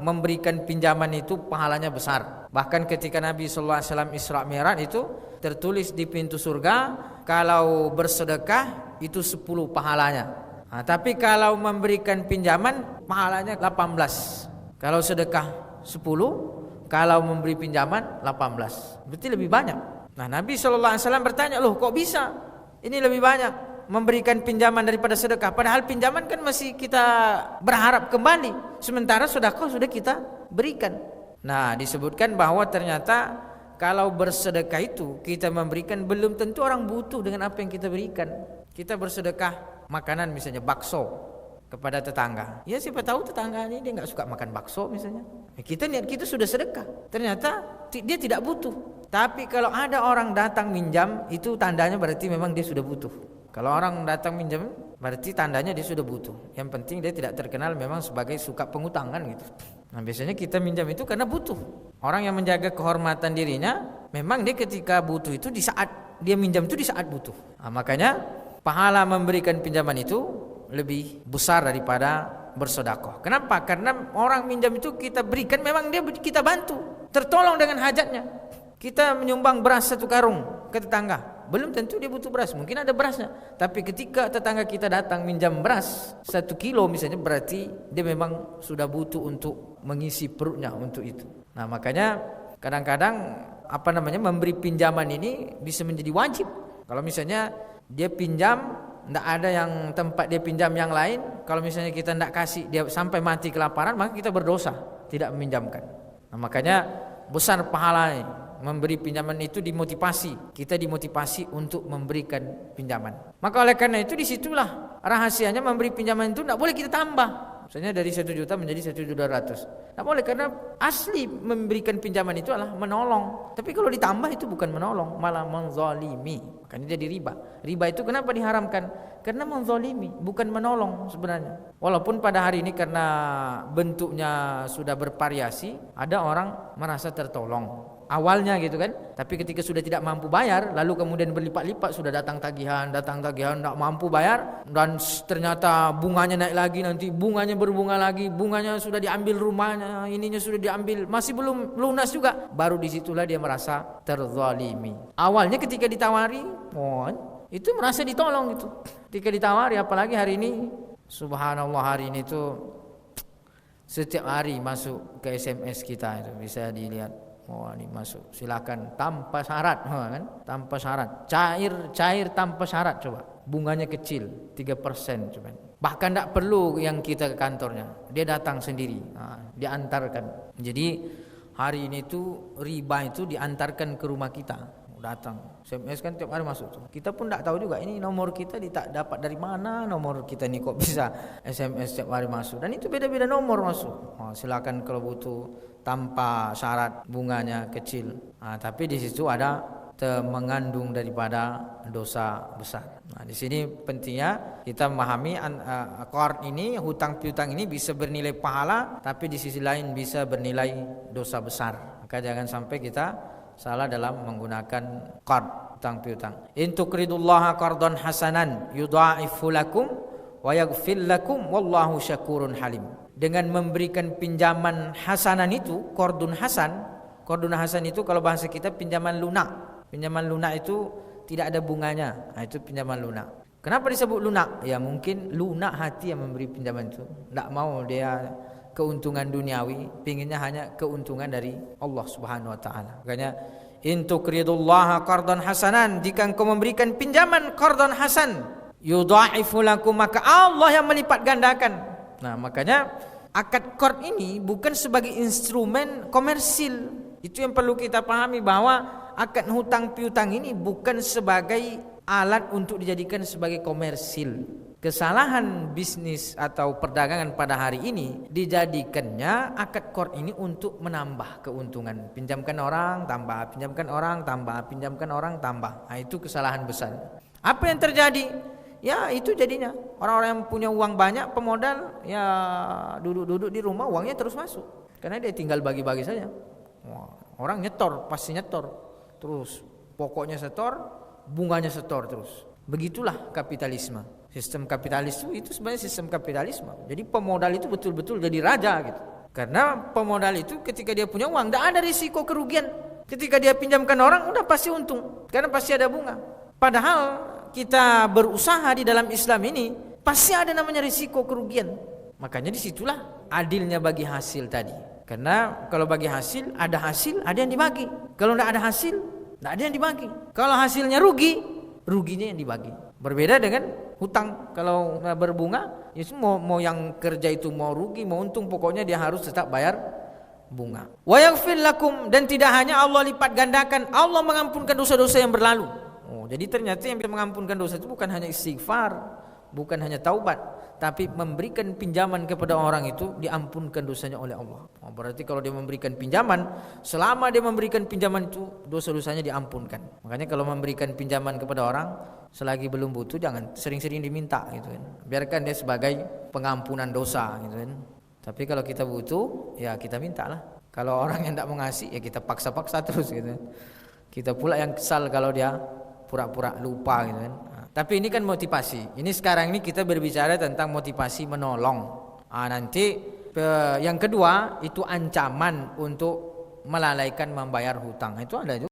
memberikan pinjaman itu pahalanya besar. Bahkan ketika Nabi sallallahu alaihi wasallam Isra Mi'raj itu tertulis di pintu surga, kalau bersedekah itu 10 pahalanya. Tapi kalau memberikan pinjaman pahalanya 18. Kalau sedekah 10, kalau memberi pinjaman 18. Berarti lebih banyak. Nah, Nabi sallallahu alaihi wasallam bertanya, "Loh, kok bisa? Ini lebih banyak memberikan pinjaman daripada sedekah, padahal pinjaman kan masih kita berharap kembali, sementara sedekah sudah kita berikan." Nah, disebutkan bahwa ternyata kalau bersedekah itu kita memberikan, belum tentu orang butuh dengan apa yang kita berikan. Kita bersedekah makanan misalnya bakso kepada tetangga, ya siapa tahu tetangga ini dia nggak suka makan bakso misalnya, kita niat kita sudah sedekah, ternyata dia tidak butuh. Tapi kalau ada orang datang minjam, itu tandanya berarti memang dia sudah butuh. Kalau orang datang minjam, berarti tandanya dia sudah butuh. Yang penting dia tidak terkenal memang sebagai suka pengutang kan gitu. Nah, biasanya kita minjam itu karena butuh. Orang yang menjaga kehormatan dirinya, memang dia ketika butuh itu di saat dia minjam itu di saat butuh. Nah, makanya pahala memberikan pinjaman itu lebih besar daripada bersedekah. Kenapa? Karena orang minjam itu kita berikan, memang dia kita bantu, tertolong dengan hajatnya. Kita menyumbang beras 1 karung ke tetangga, belum tentu dia butuh beras, mungkin ada berasnya. Tapi ketika tetangga kita datang minjam beras 1 kilo misalnya, berarti dia memang sudah butuh untuk mengisi perutnya untuk itu. Nah, makanya kadang-kadang memberi pinjaman ini bisa menjadi wajib. Kalau misalnya dia pinjam, tidak ada yang tempat dia pinjam yang lain, kalau misalnya kita tidak kasih dia sampai mati kelaparan, maka kita berdosa tidak meminjamkan. Nah, makanya besar pahalanya memberi pinjaman itu, kita dimotivasi untuk memberikan pinjaman. Maka oleh karena itu disitulah rahasianya memberi pinjaman itu tidak boleh kita tambah. Misalnya dari 1 juta menjadi 1.200.000. Tidak boleh, karena asli memberikan pinjaman itu adalah menolong. Tapi kalau ditambah itu bukan menolong, malah menzalimi. Makanya jadi riba. Riba itu kenapa diharamkan? Karena menzalimi, bukan menolong sebenarnya. Walaupun pada hari ini karena bentuknya sudah bervariasi, ada orang merasa tertolong awalnya gitu kan, tapi ketika sudah tidak mampu bayar, lalu kemudian berlipat-lipat, sudah datang tagihan, tidak mampu bayar, dan ternyata bunganya naik lagi, nanti bunganya berbunga lagi, bunganya sudah diambil rumahnya, ininya sudah diambil, masih belum lunas juga, baru disitulah dia merasa terzalimi. Awalnya ketika ditawari, itu merasa ditolong gitu. Ketika ditawari, apalagi hari ini, subhanallah, hari ini tuh setiap hari masuk ke SMS kita, itu bisa dilihat. Ini masuk, silakan tanpa syarat, kan? Tanpa syarat, cair tanpa syarat, coba. Bunganya kecil, 3% coba. Bahkan tidak perlu yang kita ke kantornya, dia datang sendiri, diantarkan. Jadi hari ini tuh riba itu diantarkan ke rumah kita, datang. SMS kan tiap hari masuk tuh. Kita pun tidak tahu juga ini nomor kita dapat dari mana, nomor kita ini kok bisa SMS tiap hari masuk. Dan itu beda-beda nomor masuk. Silakan kalau butuh tanpa syarat, bunganya kecil. Tapi di situ ada mengandung daripada dosa besar. Nah, di sini pentingnya kita memahami qard ini, hutang piutang ini bisa bernilai pahala, tapi di sisi lain bisa bernilai dosa besar. Maka jangan sampai kita salah dalam menggunakan qard, hutang piutang. In tuqridullaha qardan hasanan yudha'ifu lakum wa yaghfir lakum wallahu syakurun halim. Dengan memberikan pinjaman hasanan itu, qardun hasan itu kalau bahasa kita pinjaman lunak. Pinjaman lunak itu tidak ada bunganya. Nah, itu pinjaman lunak. Kenapa disebut lunak? Ya mungkin lunak hati yang memberi pinjaman itu. Tidak mau dia keuntungan duniawi, pinginnya hanya keuntungan dari Allah Subhanahu wa taala. Makanya in tuqridullaha qardan hasanan, jika engkau memberikan pinjaman qardan hasan, yudha'ifu lakum, maka Allah yang melipat gandakan. Nah, makanya akad qard ini bukan sebagai instrumen komersil. Itu yang perlu kita pahami, bahwa akad hutang piutang ini bukan sebagai alat untuk dijadikan sebagai komersil. Kesalahan bisnis atau perdagangan pada hari ini dijadikannya akad qard ini untuk menambah keuntungan. Pinjamkan orang tambah, pinjamkan orang tambah, pinjamkan orang tambah. Nah, itu kesalahan besar. Apa yang terjadi? Ya itu jadinya orang-orang yang punya uang banyak, pemodal, ya duduk-duduk di rumah uangnya terus masuk, karena dia tinggal bagi-bagi saja. Orang nyetor, pasti nyetor, terus pokoknya setor, bunganya setor terus. Begitulah kapitalisme. Sistem kapitalis itu sebenarnya sistem kapitalisme. Jadi pemodal itu betul-betul jadi raja gitu. Karena pemodal itu ketika dia punya uang tidak ada risiko kerugian. Ketika dia pinjamkan orang udah pasti untung, karena pasti ada bunga. Padahal kita berusaha di dalam Islam ini pasti ada namanya risiko kerugian. Makanya disitulah adilnya bagi hasil tadi. Karena kalau bagi hasil ada yang dibagi. Kalau tidak ada hasil, tidak ada yang dibagi. Kalau hasilnya rugi, ruginya yang dibagi. Berbeda dengan hutang. Kalau berbunga, ya mau yang kerja itu mau rugi, mau untung, pokoknya dia harus tetap bayar bunga. Wa yaghfir lakum, dan tidak hanya Allah lipat gandakan, Allah mengampunkan dosa-dosa yang berlalu. Jadi ternyata yang bisa mengampunkan dosa itu bukan hanya istighfar, bukan hanya taubat, tapi memberikan pinjaman kepada orang itu diampunkan dosanya oleh Allah. Berarti kalau dia memberikan pinjaman, selama dia memberikan pinjaman itu dosa-dosanya diampunkan. Makanya kalau memberikan pinjaman kepada orang selagi belum butuh jangan sering-sering diminta gitu kan. Biarkan dia sebagai pengampunan dosa gitu kan. Tapi kalau kita butuh ya kita mintalah. Kalau orang yang tidak mengasih ya kita paksa-paksa terus gitu kan. Kita pula yang kesal kalau dia pura-pura lupa gitu kan. Tapi ini kan motivasi. Ini sekarang ini kita berbicara tentang motivasi menolong. Nanti yang kedua itu ancaman untuk melalaikan membayar hutang. Itu ada juga.